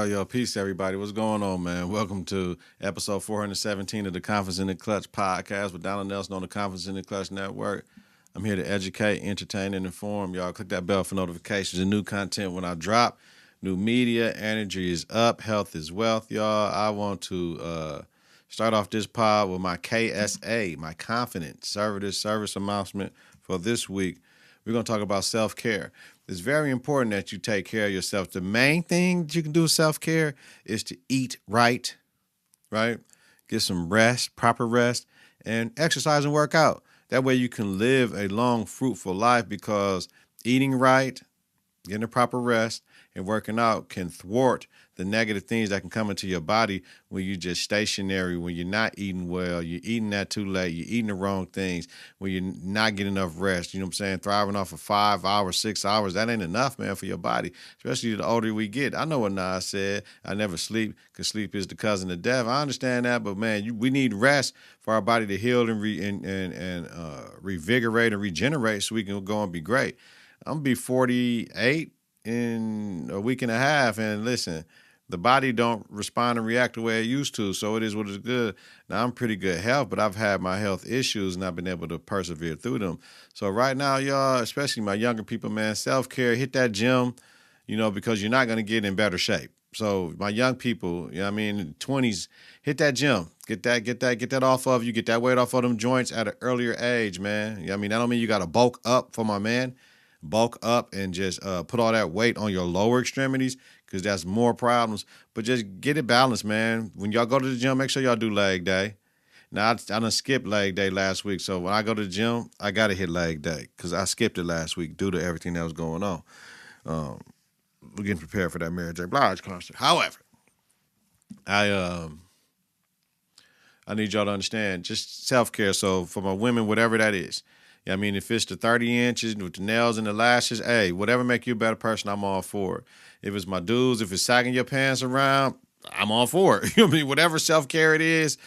Yo, peace, everybody. What's going on, man? Welcome to episode 417 of the Konfident Klutch Podcast with Donald Nelson on the Konfident Klutch Network. I'm here to educate, entertain, and inform. Y'all click that bell for notifications and new content when I drop. New media, energy is up, health is wealth, y'all. I want to start off this pod with my KSA, my Konfident Service Announcement for this week. We're going to talk about self-care. It's very important that you take care of yourself. The main thing that you can do with self-care is to eat right? Get some rest, proper rest, and exercise and work out. That way you can live a long, fruitful life, because eating right, getting the proper rest, and working out can thwart the negative things that can come into your body when you're just stationary, when you're not eating well, you're eating that too late, you're eating the wrong things, when you're not getting enough rest, you know what I'm saying? Thriving off of 5 hours, 6 hours, that ain't enough, man, for your body, especially the older we get. I know what Nas said, I never sleep, because sleep is the cousin of death. I understand that, but man, we need rest for our body to heal and revigorate and regenerate so we can go and be great. I'm going to be 48 in a week and a half, and listen, the body don't respond and react the way it used to, so it is what is good. Now, I'm pretty good health, but I've had my health issues, and I've been able to persevere through them. So right now, y'all, especially my younger people, man, self-care, hit that gym, because you're not going to get in better shape. So my young people, 20s, hit that gym. Get that off of you. Get that weight off of them joints at an earlier age, man. That don't mean you got to bulk up for my man. Bulk up and just put all that weight on your lower extremities, because that's more problems. But just get it balanced, man. When y'all go to the gym, make sure y'all do leg day. Now, I done skipped leg day last week, so when I go to the gym, I got to hit leg day, because I skipped it last week due to everything that was going on. We're getting prepared for that Mary J. Blige concert. However, I need y'all to understand, just self-care. So for my women, whatever that is, if it's the 30 inches with the nails and the lashes, hey, whatever make you a better person, I'm all for it. If it's my dudes, if it's sagging your pants around, I'm all for it. Whatever self-care it is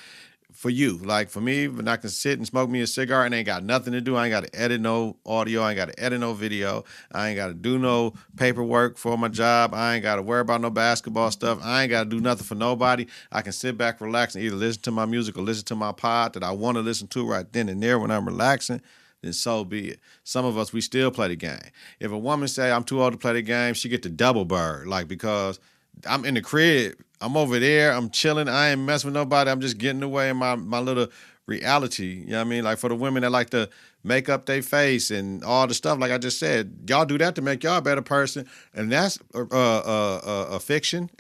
for you. Like for me, when I can sit and smoke me a cigar and ain't got nothing to do, I ain't got to edit no audio, I ain't got to edit no video, I ain't got to do no paperwork for my job, I ain't got to worry about no basketball stuff, I ain't got to do nothing for nobody. I can sit back, relax, and either listen to my music or listen to my pod that I want to listen to right then and there when I'm relaxing. Then so be it. Some of us, we still play the game. If a woman say, I'm too old to play the game, she get the double bird, because I'm in the crib, I'm over there, I'm chilling, I ain't messing with nobody, I'm just getting away in my little reality, Like for the women that like to make up their face and all the stuff, like I just said, y'all do that to make y'all a better person, and that's a fiction.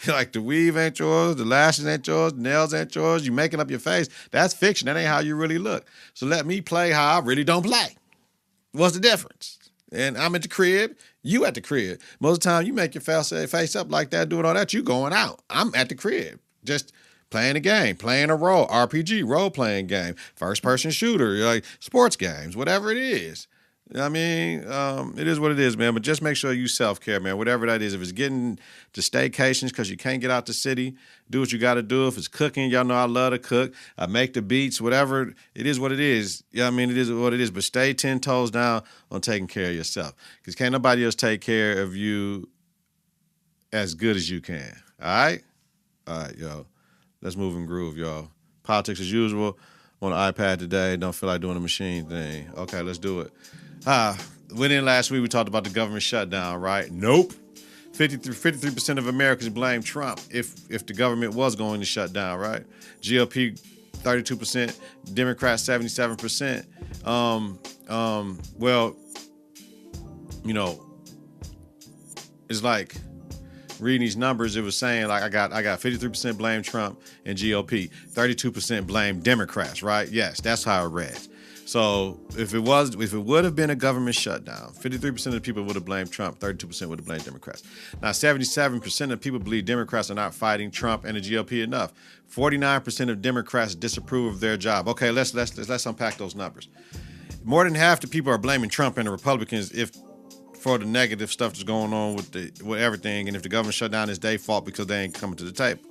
Like the weave ain't yours, the lashes ain't yours, the nails ain't yours, you making up your face, that's fiction, that ain't how you really look. So let me play how I really don't play. What's the difference? And I'm at the crib, you at the crib. Most of the time you make your face up like that, doing all that, you going out. I'm at the crib, just playing a game, playing a role, RPG, role-playing game, first-person shooter, like sports games, whatever it is. It is what it is, man. But just make sure you self-care, man, whatever that is. If it's getting to staycations because you can't get out the city, do what you got to do. If it's cooking, y'all know I love to cook. I make the beats, whatever. It is what it is. It is what it is. But stay 10 toes down on taking care of yourself, because can't nobody else take care of you as good as you can. All right? All right, yo. Let's move and groove, y'all. Politics as usual. On the iPad today. Don't feel like doing a machine thing. Okay, let's do it. Went in last week, we talked about the government shutdown, right? Nope. 53% of Americans blame Trump if the government was going to shut down, right? GOP, 32%. Democrats, 77%. It's like reading these numbers, it was saying like I got 53% blame Trump and GOP, 32% blame Democrats, right? Yes, that's how it read. So if it would have been a government shutdown, 53% of the people would have blamed Trump, 32% would have blamed Democrats. Now, 77% of people believe Democrats are not fighting Trump and the GOP enough. 49% of Democrats disapprove of their job. Okay, let's unpack those numbers. More than half the people are blaming Trump and the Republicans for the negative stuff that's going on with everything, and if the government shutdown is their fault because they ain't coming to the table.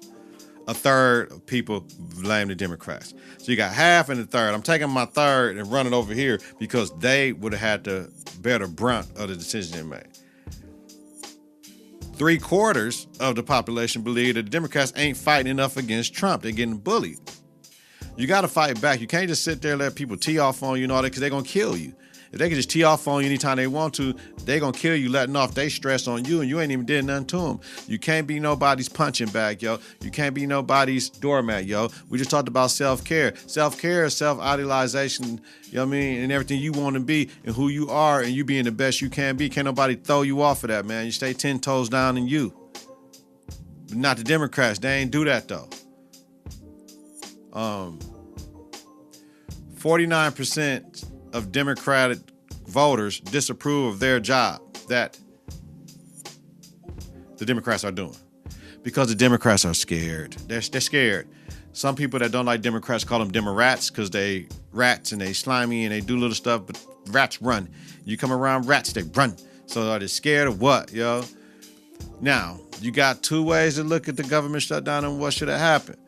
a third of people blame the Democrats. So you got half and a third. I'm taking my third and running over here because they would have had to bear the brunt of the decision they made. 3/4 of the population believe that the Democrats ain't fighting enough against Trump. They're getting bullied. You got to fight back. You can't just sit there and let people tee off on you and all that because they're going to kill you. If they can just tee off on you anytime they want to, they're going to kill you letting off they stress on you and you ain't even did nothing to them. You can't be nobody's punching bag, yo. You can't be nobody's doormat, yo. We just talked about self-care. Self-care is self-idealization, you know what I mean, and everything you want to be and who you are and you being the best you can be. Can't nobody throw you off of that, man. You stay 10 toes down in you. But not the Democrats. They ain't do that, though. 49% of Democratic voters disapprove of their job that the Democrats are doing because the Democrats are scared. They're scared. Some people that don't like Democrats call them Demorats because they rats and they slimy and they do little stuff, but rats run. You come around rats, they run. So are they scared of what, yo? Now, you got two ways to look at the government shutdown and what should have happened.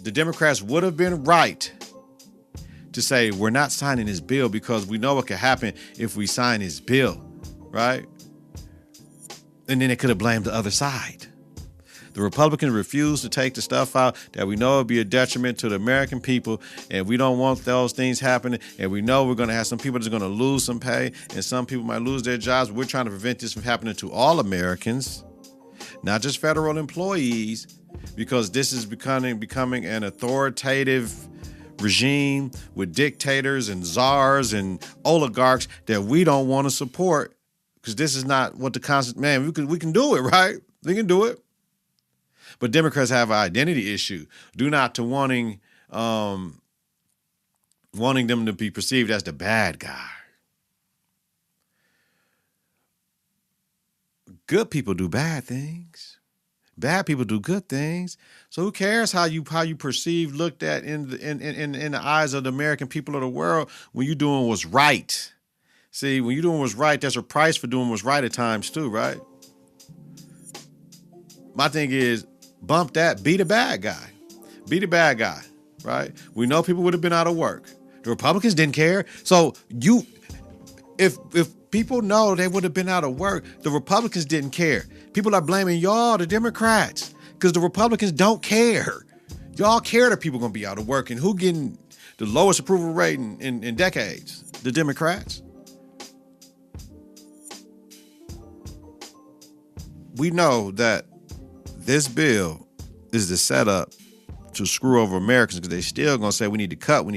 The Democrats would have been right to say, we're not signing this bill because we know what could happen if we sign this bill, right? And then they could have blamed the other side. The Republicans refused to take the stuff out that we know would be a detriment to the American people, and we don't want those things happening, and we know we're going to have some people that's going to lose some pay, and some people might lose their jobs. We're trying to prevent this from happening to all Americans, not just federal employees, because this is becoming an authoritative regime with dictators and czars and oligarchs that we don't want to support because this is not what the Constitution, man, we can do it, right? We can do it. But Democrats have an identity issue due not to wanting them to be perceived as the bad guy. Good people do bad things. Bad people do good things. So who cares how you perceive, looked at in the eyes of the American people of the world when you doing what's right? See, when you doing what's right, there's a price for doing what's right at times too, right? My thing is, bump that, be the bad guy. Be the bad guy, right? We know people would have been out of work. The Republicans didn't care. So if people know they would have been out of work, the Republicans didn't care. People are blaming y'all, the Democrats, because the Republicans don't care. Y'all care that people are going to be out of work. And who getting the lowest approval rate in decades? The Democrats. We know that this bill is the setup to screw over Americans because they still going to say we need to cut.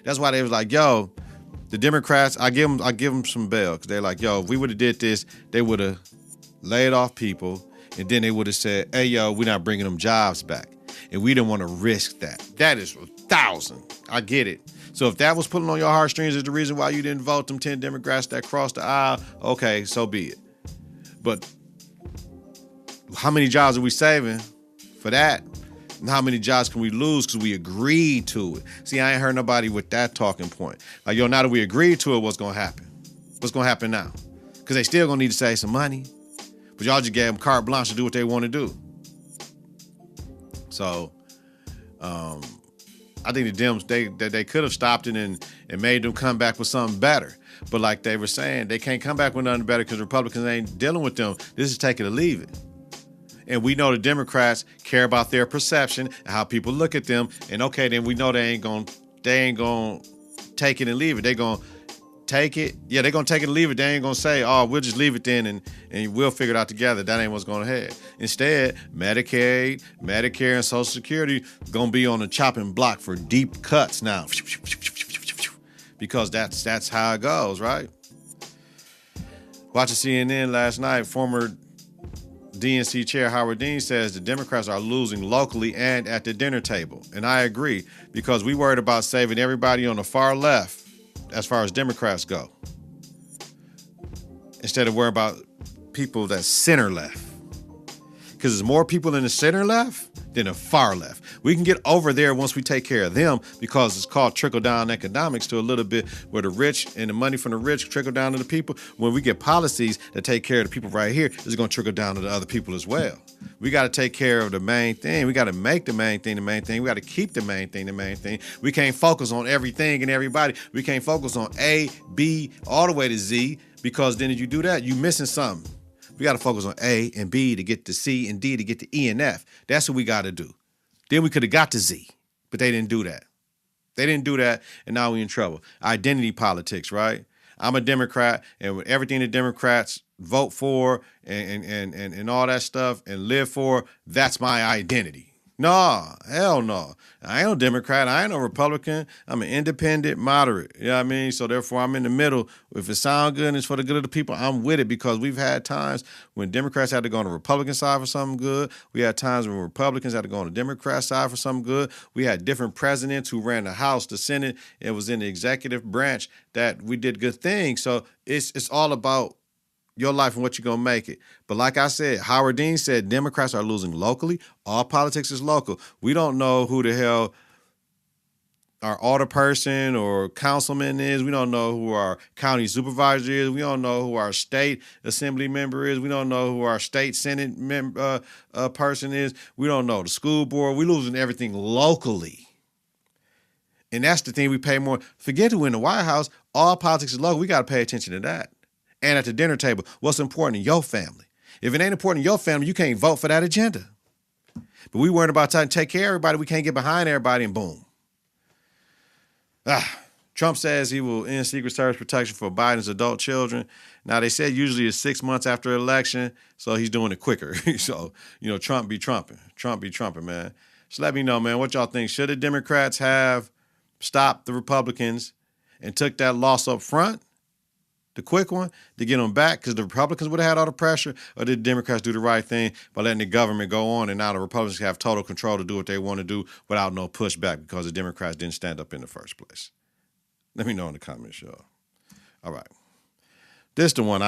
That's why they was like, yo, the Democrats, I give them some bail because they're like, yo, if we would have did this, they would have laid off people, and then they would have said, hey, yo, we're not bringing them jobs back. And we didn't want to risk that. That is 1,000. I get it. So if that was pulling on your heartstrings is the reason why you didn't vote them 10 Democrats that crossed the aisle, okay, so be it. But how many jobs are we saving for that? And how many jobs can we lose because we agreed to it? See, I ain't heard nobody with that talking point. Like, yo, now that we agreed to it, what's going to happen? What's going to happen now? Because they still going to need to save some money. But y'all just gave them carte blanche to do what they want to do. So, I think the Dems, they could have stopped it and made them come back with something better. But like they were saying, they can't come back with nothing better because Republicans ain't dealing with them. This is take it or leave it. And we know the Democrats care about their perception and how people look at them. And okay, then we know they ain't gonna take it and leave it. They gonna take it. Yeah, they gonna take it and leave it. They ain't gonna say, oh, we'll just leave it then and we'll figure it out together. That ain't what's gonna happen. Instead, Medicaid, Medicare, and Social Security gonna be on the chopping block for deep cuts now. Because that's how it goes, right? Watching CNN last night, former DNC Chair Howard Dean says the Democrats are losing locally and at the dinner table. And I agree, because we worried about saving everybody on the far left as far as Democrats go, instead of worrying about people that's center left. Because there's more people in the center left than the far left. We can get over there once we take care of them, because it's called trickle-down economics to a little bit, where the rich and the money from the rich trickle down to the people. When we get policies that take care of the people right here, it's going to trickle down to the other people as well. We got to take care of the main thing. We got to make the main thing the main thing. We got to keep the main thing the main thing. We can't focus on everything and everybody. We can't focus on A, B, all the way to Z, because then if you do that, you're missing something. We got to focus on A and B to get to C and D to get to E and F. That's what we got to do. Then we could have got to Z, but they didn't do that. They didn't do that, and now we in trouble. Identity politics, right? I'm a Democrat, and with everything the Democrats vote for and all that stuff and live for, that's my identity. No, hell no. I ain't no Democrat. I ain't no Republican. I'm an independent, moderate. You know what I mean? So therefore, I'm in the middle. If it sounds good and it's for the good of the people, I'm with it, because we've had times when Democrats had to go on the Republican side for something good. We had times when Republicans had to go on the Democrat side for something good. We had different presidents who ran the House, the Senate. It was in the executive branch that we did good things. So it's all about your life and what you're going to make it. But like I said, Howard Dean said Democrats are losing locally. All politics is local. We don't know who the hell our alderperson or councilman is. We don't know who our county supervisor is. We don't know who our state assembly member is. We don't know who our state senate person is. We don't know the school board. We're losing everything locally. And that's the thing we pay more. Forget who in the White House. All politics is local. We got to pay attention to that. And at the dinner table, what's important in your family? If it ain't important in your family, you can't vote for that agenda. But we worried about trying to take care of everybody. We can't get behind everybody, and boom. Trump says he will end Secret Service protection for Biden's adult children. Now, they said usually it's 6 months after election, so he's doing it quicker. So, Trump be trumping. Trump be trumping, man. So let me know, man, what y'all think. Should the Democrats have stopped the Republicans and took that loss up front? The quick one, to get them back, because the Republicans would have had all the pressure, or did the Democrats do the right thing by letting the government go on, and now the Republicans have total control to do what they want to do without no pushback because the Democrats didn't stand up in the first place? Let me know in the comments, y'all. All right. This the one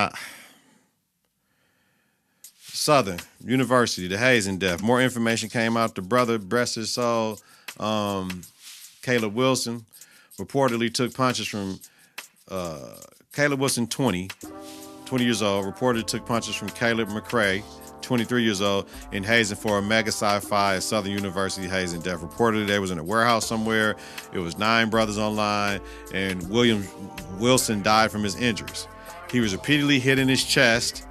Southern University, the hazing death. More information came out. The brother, bless his soul, Caleb Wilson, reportedly took punches from Caleb Wilson, 20 years old, reportedly took punches from Caleb McCrae, 23 years old, in hazing for a mega sci-fi at Southern University hazing death. Reportedly, they was in a warehouse somewhere. It was 9 brothers online, and Wilson died from his injuries. He was repeatedly hit in his chest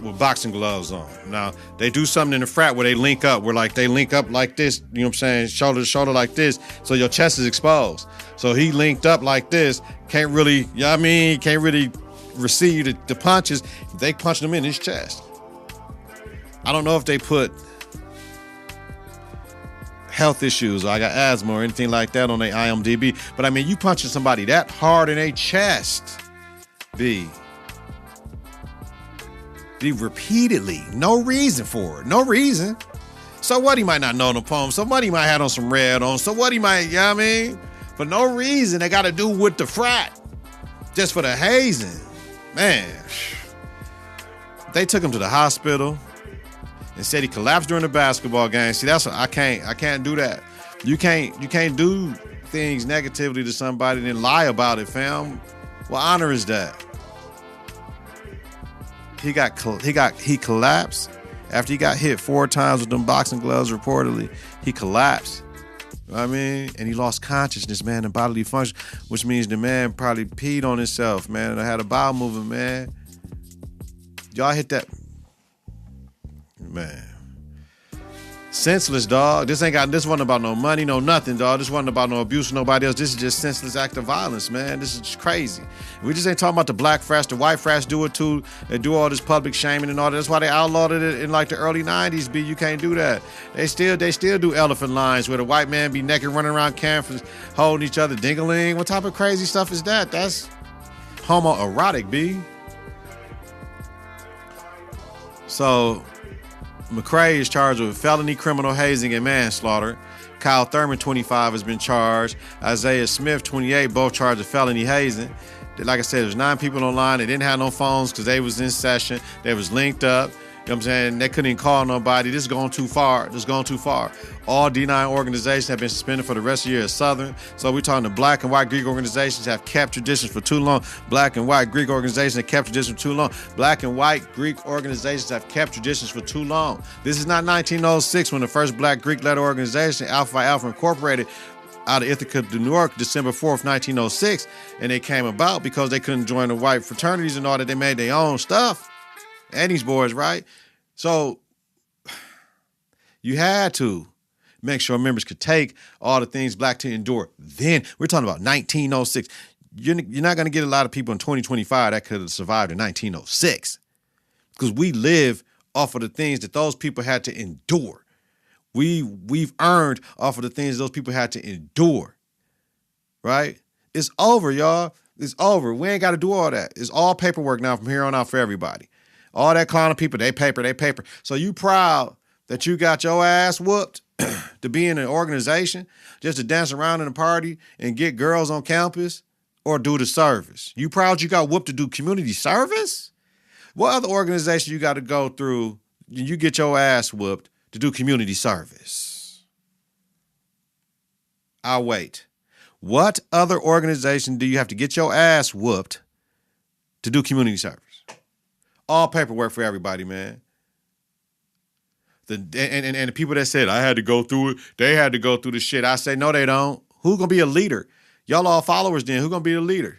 with boxing gloves on. Now, they do something in the frat where they link up, they link up like this, you know what I'm saying, shoulder to shoulder like this, so your chest is exposed. So he linked up like this, can't really, can't really receive the punches. They punched him in his chest. I don't know if they put health issues, or I got asthma or anything like that on their IMDb, but you punching somebody that hard in their chest, repeatedly, no reason for it, no reason. So what, he might not know the poem, so what, he might have on some red on, so what, he might, for no reason, they got to do with the frat, just for the hazing. Man, they took him to the hospital and said he collapsed during the basketball game. See, that's what I can't do that. You can't do things negatively to somebody and then lie about it, fam. What honor is that? He collapsed after he got hit 4 times with them boxing gloves. Reportedly, he collapsed. And he lost consciousness, man, and bodily function, which means the man probably peed on himself, man, and had a bowel movement, man. Y'all hit that, man. Senseless, dog. This wasn't about no money, no nothing, dog. This wasn't about no abuse of nobody else. This is just senseless act of violence, man. This is just crazy. We just ain't talking about the black frats. The white frats do it too. They do all this public shaming and all that. That's why they outlawed it in the early 90s, B. You can't do that. They still do elephant lines where the white man be naked running around campus holding each other, ding-a-ling. What type of crazy stuff is that? That's homoerotic, B. So McCrae is charged with felony criminal hazing and manslaughter. Kyle Thurman, 25, has been charged. Isaiah Smith, 28, both charged with felony hazing. Like I said, there's 9 people online. They didn't have no phones because they was in session. They was linked up. what I'm saying? They couldn't even call nobody. This is going too far. This is going too far. All D9 organizations have been suspended for the rest of the year at Southern. So we're talking to black and white Greek organizations have kept traditions for too long. Black and white Greek organizations have kept traditions for too long. Black and white Greek organizations have kept traditions for too long. This is not 1906 when the first black Greek-led organization, Alpha Phi Alpha Incorporated, out of Ithaca, New York, December 4th, 1906. And they came about because they couldn't join the white fraternities and all that. They made their own stuff. And these boys, right? So you had to make sure members could take all the things black to endure. Then we're talking about 1906. You're not going to get a lot of people in 2025 that could have survived in 1906 because we live off of the things that those people had to endure. We've earned off of the things those people had to endure, right? It's over, y'all. It's over. We ain't got to do all that. It's all paperwork now from here on out for everybody. All that clowning people, they paper. So you proud that you got your ass whooped to be in an organization just to dance around in a party and get girls on campus or do the service? You proud you got whooped to do community service? What other organization you got to go through and you get your ass whooped to do community service? I'll wait. What other organization do you have to get your ass whooped to do community service? All paperwork for everybody, man. And the people that said, I had to go through it, they had to go through the shit. I say, no, they don't. Who's going to be a leader? Y'all all followers then. Who's going to be the leader?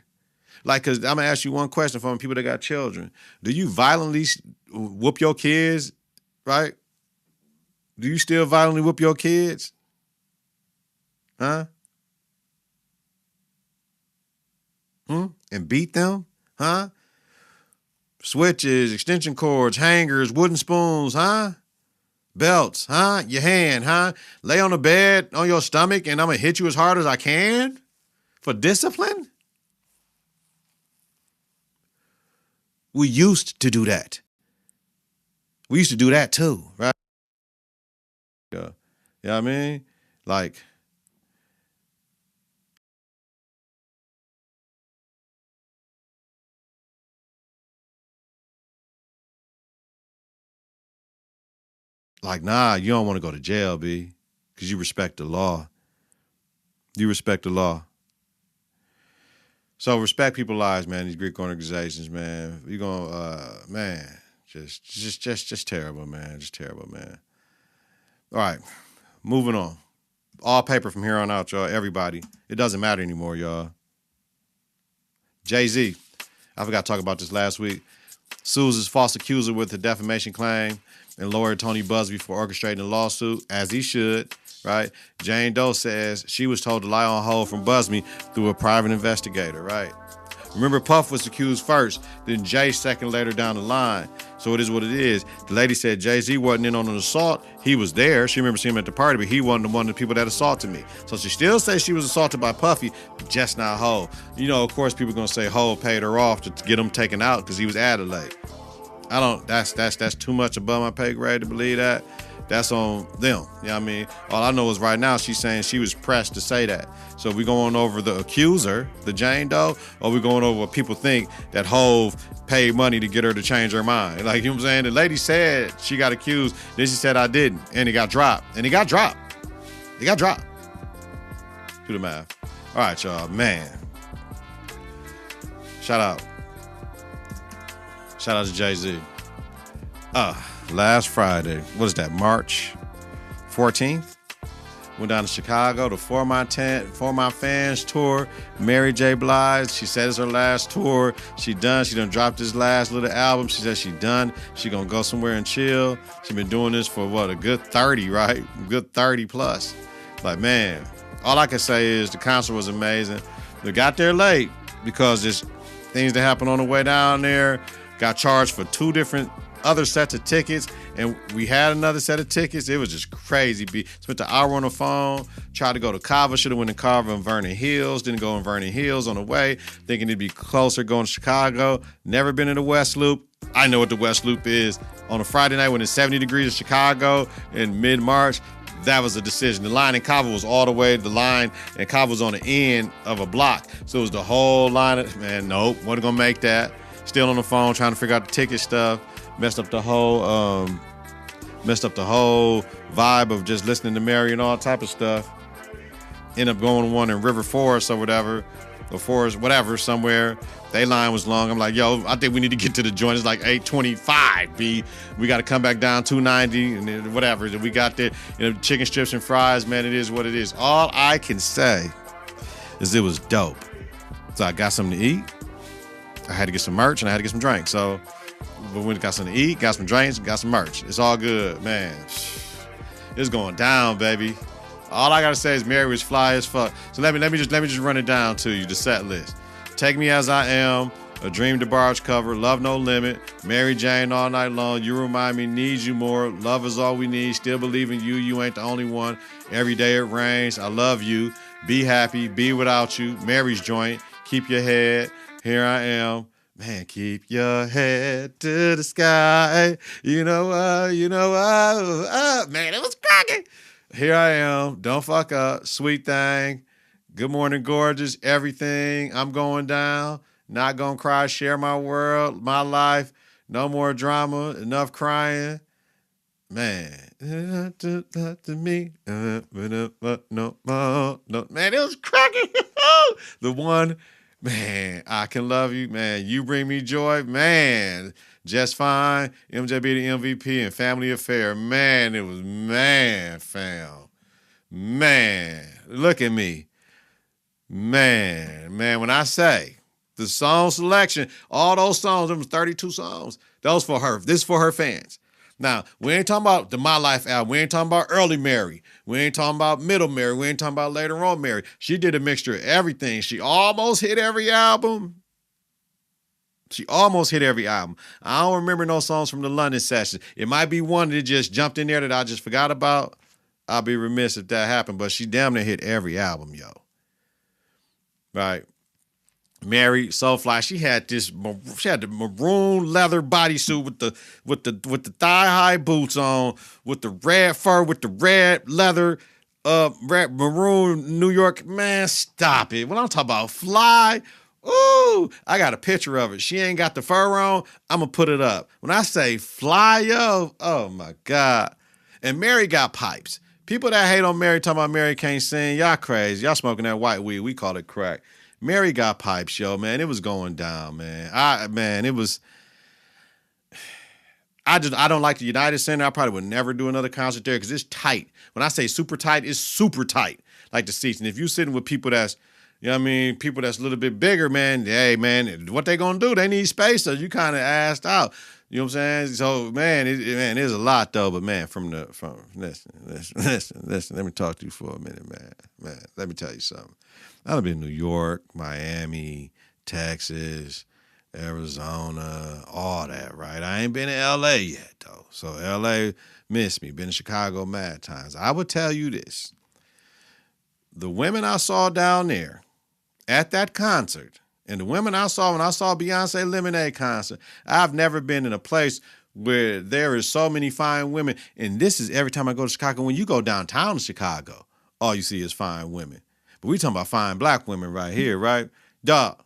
Like, because I'm going to ask you one question from people that got children. Do you violently whoop your kids, right? Do you still violently whoop your kids? Huh? And beat them? Huh? Switches, extension cords, hangers, wooden spoons, huh? Belts, huh? Your hand, huh? Lay on the bed on your stomach and I'm going to hit you as hard as I can for discipline? We used to do that. We used to do that too, right? Yeah. You know what I mean? Like, nah, you don't want to go to jail, B, because you respect the law. You respect the law. So respect people's lives, man, these Greek organizations, man. You're going to, man, just terrible, man. Just terrible, man. All right, moving on. All paper from here on out, y'all, everybody. It doesn't matter anymore, y'all. Jay-Z, I forgot to talk about this last week, sues his false accuser with a defamation claim and lawyer Tony Buzbee for orchestrating the lawsuit, as he should, right? Jane Doe says she was told to lie on hold from Buzbee through a private investigator, right? Remember, Puff was accused first, then Jay second later down the line. So it is what it is. The lady said Jay-Z wasn't in on an assault. He was there. She remembers him at the party, but he wasn't one of the people that assaulted me. So she still says she was assaulted by Puffy, just not Ho. You know, of course, people are going to say Ho paid her off to get him taken out because he was added late. That's too much above my pay grade to believe that. That's on them. You know what I mean? All I know is right now she's saying she was pressed to say that. So we going over the accuser, the Jane Doe, or we going over what people think that Hove paid money to get her to change her mind. Like, you know what I'm saying? The lady said she got accused, then she said I didn't, and it got dropped. And it got dropped. It got dropped. Do the math. All right, y'all. Man. Shout out to Jay-Z. Last Friday, what is that, March 14th? Went down to Chicago to For My Fans tour. Mary J. Blige, she said it's her last tour. She done dropped this last little album. She said she done. She gonna go somewhere and chill. She been doing this for what, a good 30, right? A good 30 plus. Like, man, all I can say is the concert was amazing. They got there late because there's things that happened on the way down there. Got charged for 2 different other sets of tickets, and we had another set of tickets. It was just crazy. Spent the hour on the phone, tried to go to Kava, should have went to Kava and Vernon Hills, didn't go in Vernon Hills on the way, thinking it'd be closer going to Chicago. Never been in the West Loop. I know what the West Loop is. On a Friday night when it's 70 degrees in Chicago in mid-March, that was a decision. The line in Kava was all the way, the line in Kava was on the end of a block. So it was the whole line. Man, nope, wasn't going to make that. Still on the phone trying to figure out the ticket stuff. messed up the whole vibe of just listening to Mary and all type of stuff. End up going to one in River Forest or whatever, or Forest, whatever, somewhere. They line was long. I'm like, yo, I think we need to get to the joint. It's like 8:25, B. We got to come back down 290 and then whatever. We got there, chicken strips and fries, man. It is what it is. All I can say is it was dope. So I got something to eat. I had to get some merch and I had to get some drinks. So we got something to eat, got some drinks, got some merch. It's all good, man. It's going down, baby. All I gotta say is Mary was fly as fuck. So let me just run it down to you, the set list. Take Me As I Am, A Dream DeBarge cover, Love No Limit, Mary Jane All Night Long, You Remind Me, Need You More, Love Is All We Need, Still Believe in You, You Ain't the Only One, Every Day It Rains, I Love You, Be Happy, Be Without You, Mary's Joint, Keep Your Head, Here I Am. Man, keep your head to the sky. You know what, man, it was cracking. Here I Am, Don't Fuck Up, Sweet Thing, Good Morning Gorgeous, Everything, I'm Going Down, Not Gonna Cry, Share My World, My Life, No More Drama, Enough Crying. Man, to me, no, man, it was cracking. The one, man, I Can Love You, man, You Bring Me Joy, man, Just Fine, MJB the MVP, and Family Affair, man, it was, man, fam, man, look at me, man, when I say the song selection, all those songs, there was 32 songs, those for her, this is for her fans. Now, we ain't talking about the My Life album. We ain't talking about early Mary. We ain't talking about middle Mary. We ain't talking about later on Mary. She did a mixture of everything. She almost hit every album. I don't remember no songs from the London session. It might be one that just jumped in there that I just forgot about. I'll be remiss if that happened, but she damn near hit every album, yo. Right. Mary, Soulfly, she had the maroon leather bodysuit with the thigh high boots on, with the red fur, with the red leather, red maroon New York. Man, stop it. When I'm talking about fly, ooh, I got a picture of it. She ain't got the fur on. I'm gonna put it up. When I say fly, yo, oh my God. And Mary got pipes. People that hate on Mary talking about Mary can't sing, y'all crazy. Y'all smoking that white weed. We call it crack. Mary got pipes, yo, man. It was going down, man. I don't like the United Center. I probably would never do another concert there because it's tight. When I say super tight, it's super tight, like the seats. And if you're sitting with people that's, people that's a little bit bigger, man, hey, man, what they gonna do? They need space, so you kind of asked out. You know what I'm saying? So, man, there's a lot, though. But, man, listen, let me talk to you for a minute, man. Man, let me tell you something. I've been in New York, Miami, Texas, Arizona, all that, right? I ain't been in L.A. yet, though. So L.A. missed me. Been in Chicago mad times. I would tell you this. The women I saw down there at that concert, and the women I saw when I saw Beyonce Lemonade concert, I've never been in a place where there is so many fine women. And this is every time I go to Chicago. When you go downtown to Chicago, all you see is fine women. But we talking about fine black women right here, right? Dog,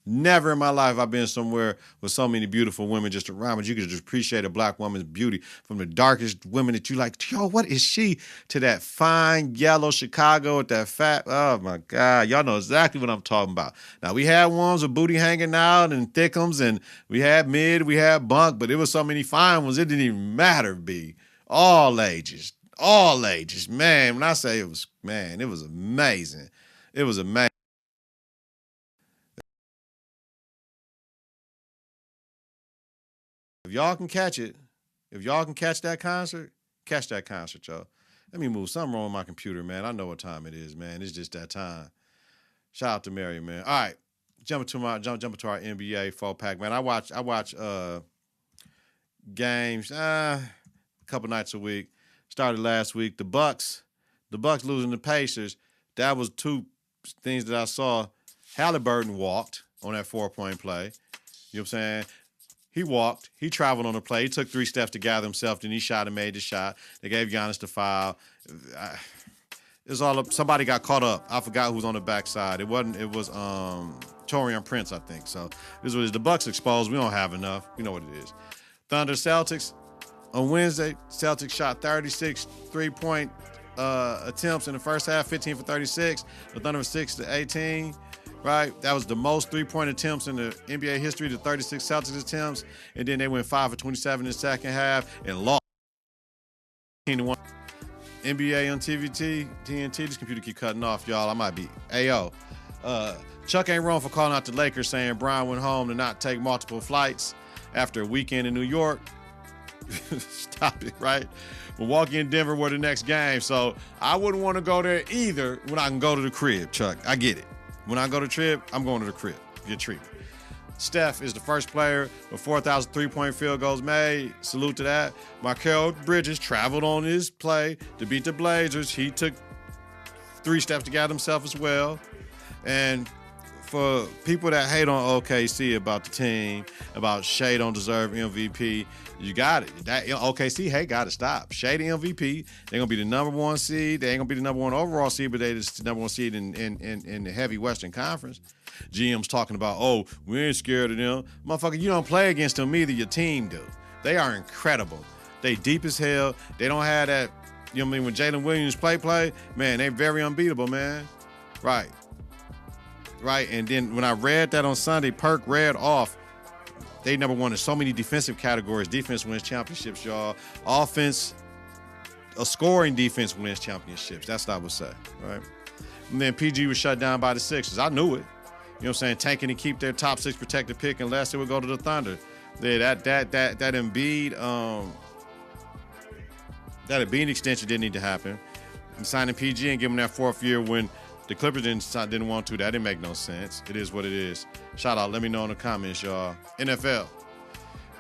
never in my life I've been somewhere with so many beautiful women just around, but you could just appreciate a black woman's beauty from the darkest women that you like. Yo, what is she? To that fine yellow Chicago with that fat, oh my God. Y'all know exactly what I'm talking about. Now, we had ones with booty hanging out and thickums, and we had mid, we had bunk, but it was so many fine ones, it didn't even matter, B. All ages. All ages, man. When I say it was amazing. It was amazing. If y'all can catch it, if y'all can catch that concert, y'all. Let me move. Something wrong with my computer, man. I know what time it is, man. It's just that time. Shout out to Mary, man. All right, jump into our NBA 4-pack, man. I watch games a couple nights a week. Started last week. The Bucks losing the Pacers. That was two things that I saw. Halliburton walked on that 4-point play. You know what I'm saying? He walked. He traveled on the play. He took 3 steps to gather himself. Then he shot and made the shot. They gave Giannis the foul. It was all up. Somebody got caught up. I forgot who was on the backside. It was Torian Prince, I think. So this was the Bucks exposed. We don't have enough. You know what it is. Thunder Celtics. On Wednesday, Celtics shot 36 three-point attempts in the first half, 15 for 36. The Thunder was 6 to 18. Right, that was the most three-point attempts in the NBA history, the 36 Celtics attempts, and then they went 5 for 27 in the second half and lost 18-1. NBA on TNT, this computer keep cutting off, y'all. I might be AO. Chuck ain't wrong for calling out the Lakers, saying Bron went home to not take multiple flights after a weekend in New York. Stop it, right? Milwaukee and Denver were the next game, so I wouldn't want to go there either when I can go to the crib, Chuck. I get it. When I go to the trip, I'm going to the crib. Get treatment. Steph is the first player with 4,000 three-point field goals made. Salute to that. Mikal Bridges traveled on his play to beat the Blazers. He took 3 steps to get himself as well. And for people that hate on OKC about the team, about Shea don't deserve MVP, you got it. That OKC, got to stop. Shea the MVP. They're going to be the number 1 seed. They ain't going to be the number 1 overall seed, but they're the number 1 seed in the heavy Western Conference. GM's talking about, we ain't scared of them. Motherfucker, you don't play against them either. Your team do. They are incredible. They deep as hell. They don't have that, you know what I mean, when Jalen Williams play, man, they very unbeatable, man. Right. And then when I read that on Sunday, Perk read off, they number 1 in so many defensive categories. Defense wins championships, y'all. Offense, a scoring defense wins championships. That's what I would say, right? And then PG was shut down by the Sixers. I knew it. You know what I'm saying? Tanking to keep their top 6 protected pick unless it would go to the Thunder. That Embiid, that Embiid extension didn't need to happen. And signing PG and giving that 4th year when the Clippers didn't want to. That didn't make no sense. It is what it is. Shout out. Let me know in the comments, y'all. NFL.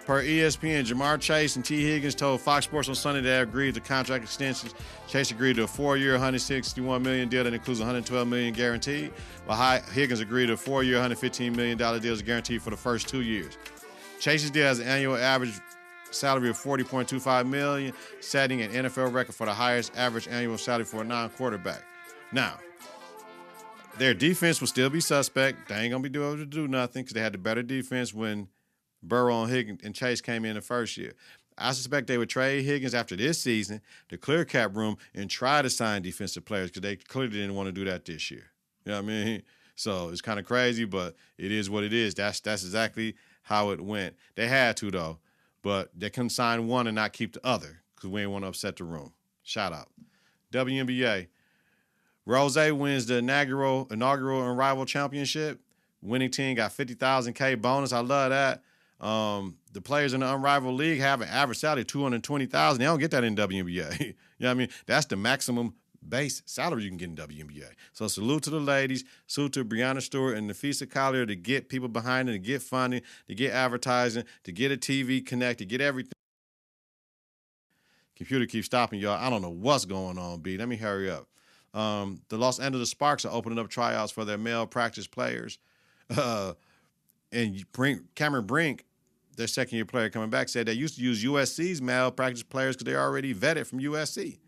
Per ESPN, Jamar Chase and T. Higgins told Fox Sports on Sunday they agreed to contract extensions. Chase agreed to a 4-year, $161 million deal that includes $112 million guaranteed, while Higgins agreed to a 4-year, $115 million deal is guaranteed for the first 2 years. Chase's deal has an annual average salary of $40.25 million, setting an NFL record for the highest average annual salary for a non-quarterback. Now, their defense will still be suspect. They ain't going to be able to do nothing because they had the better defense when Burrow and Higgins and Chase came in the first year. I suspect they would trade Higgins after this season to clear cap room and try to sign defensive players because they clearly didn't want to do that this year. You know what I mean? So it's kind of crazy, but it is what it is. That's exactly how it went. They had to, though, but they couldn't sign one and not keep the other because we didn't want to upset the room. Shout out. WNBA. Rose wins the inaugural Unrivaled championship. Winning team got $50,000 bonus. I love that. The players in the Unrivaled League have an average salary of $220,000. They don't get that in WNBA. You know what I mean? That's the maximum base salary you can get in WNBA. So salute to the ladies. Salute to Breonna Stewart and Nafisa Collier to get people behind it, to get funding, to get advertising, to get a TV connect, to get everything. Computer keeps stopping, y'all. I don't know what's going on, B. Let me hurry up. The Los Angeles Sparks are opening up tryouts for their male practice players. And Cameron Brink, their second-year player coming back, said they used to use USC's male practice players because they're already vetted from USC.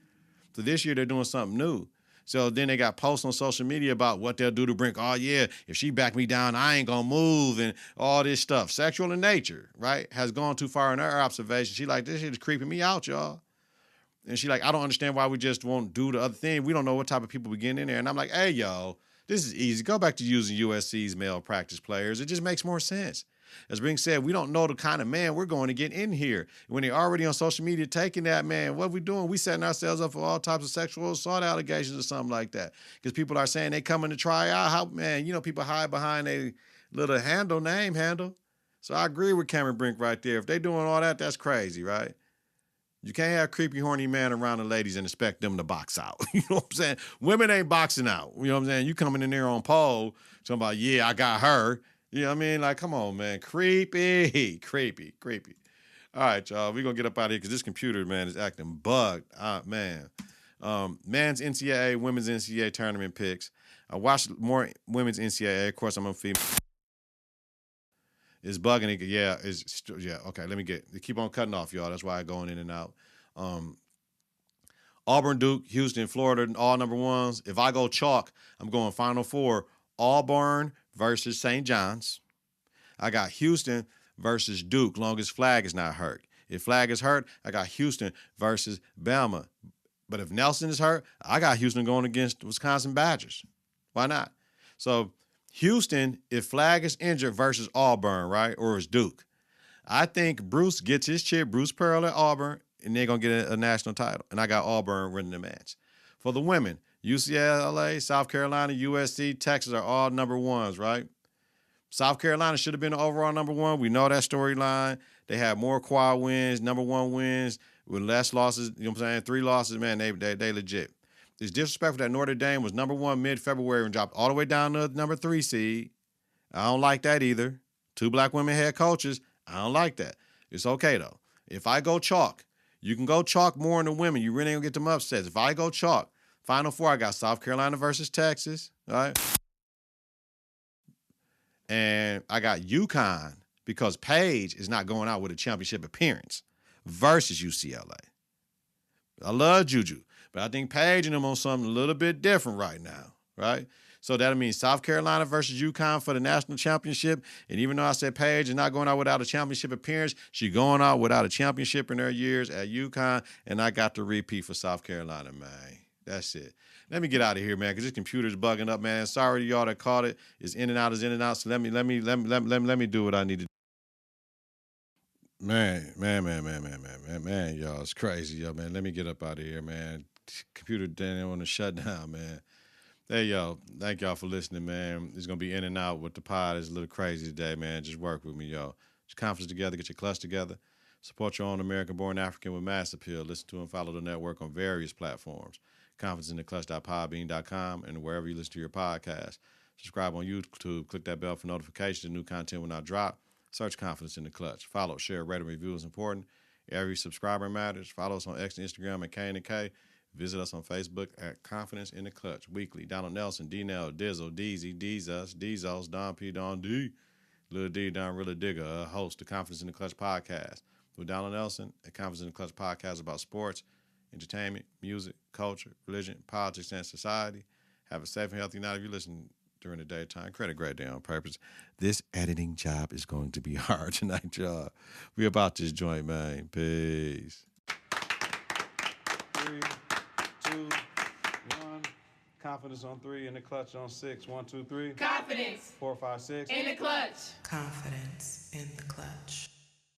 So this year they're doing something new. So then they got posts on social media about what they'll do to Brink. Oh, yeah, if she back me down, I ain't going to move and all this stuff. Sexual in nature, right, has gone too far in her observation. She like, this shit is creeping me out, y'all. And she like, I don't understand why we just won't do the other thing. We don't know what type of people we get in there. And I'm like, hey, yo, this is easy. Go back to using USC's male practice players. It just makes more sense. As Brink said, we don't know the kind of man we're going to get in here. When they're already on social media taking that, man, what we doing? We setting ourselves up for all types of sexual assault allegations or something like that. Because people are saying they coming to try out. How, man, you know, people hide behind a little name handle. So I agree with Cameron Brink right there. If they doing all that, that's crazy, right? You can't have a creepy, horny man around the ladies and expect them to box out. You know what I'm saying? Women ain't boxing out. You know what I'm saying? You coming in there on pole, talking about, yeah, I got her. You know what I mean? Like, come on, man. Creepy. All right, y'all. We're going to get up out of here because this computer, man, is acting bugged. Man. Men's NCAA, women's NCAA tournament picks. I watched more women's NCAA. Of course, I'm a female. It's bugging. Yeah, okay, they keep on cutting off, y'all. That's why I'm going in and out. Auburn, Duke, Houston, Florida, all number ones. If I go chalk, I'm going Final Four. Auburn versus St. John's. I got Houston versus Duke, long as flag is not hurt. If Flag is hurt, I got Houston versus Bama. But if Nelson is hurt, I got Houston going against Wisconsin Badgers. Why not? So Houston, if Flag is injured versus Auburn, right, or is Duke, I think Bruce gets his chip, Bruce Pearl at Auburn, and they're going to get a national title. And I got Auburn winning the match. For the women, UCLA, South Carolina, USC, Texas are all number ones, right? South Carolina should have been the overall number one. We know that storyline. They had more quad wins, number one wins with less losses. You know what I'm saying? 3 losses, man, they legit. It's disrespectful that Notre Dame was number one mid-February and dropped all the way down to number 3 seed. I don't like that either. 2 black women head coaches. I don't like that. It's okay, though. If I go chalk, you can go chalk more in the women. You really ain't going to get them upsets. If I go chalk, Final Four, I got South Carolina versus Texas, all right? And I got UConn because Paige is not going out with a championship appearance versus UCLA. I love Juju, but I think Paige and them on something a little bit different right now, right? So that means South Carolina versus UConn for the national championship. And even though I said Paige is not going out without a championship appearance, she's going out without a championship in her years at UConn. And I got the repeat for South Carolina, man. That's it. Let me get out of here, man, because this computer's bugging up, man. Sorry to y'all that caught it. It's in and out, it's in and out. So let me do what I need to do. Man, y'all, it's crazy, yo, man. Let me get up out of here, man. Computer didn't want to shut down, man. Hey, yo, thank y'all for listening, man. It's going to be in and out with the pod. It's a little crazy today, man. Just work with me, yo. Get your confidence together, get your clutch together. Support your own American-born African with mass appeal. Listen to and follow the network on various platforms. ConfidenceInTheClutch.podbean.com and wherever you listen to your podcast. Subscribe on YouTube. Click that bell for notifications. New content when I drop. Search Confidence in the Clutch. Follow, share, rate, and review is important. Every subscriber matters. Follow us on X and Instagram at KITK. Visit us on Facebook at Konfidence in the Clutch weekly. Donald Nelson, D-Nell, Dizzle, Deezy, Deezus, Deezos, Don P, Don D, Lil D, Don Rilla Digger, host of Confidence in the Clutch podcast. With Donald Nelson, a Confidence in the Clutch podcast about sports, entertainment, music, culture, religion, politics, and society. Have a safe and healthy night if you listen during the daytime. Credit great day on purpose. This editing job is going to be hard tonight, y'all. We about this joint, man. Peace. 3, 2, 1. Confidence on 3, in the clutch on 6. 1, 2, 3. Confidence. 4, 5, 6. In the clutch. Confidence in the clutch.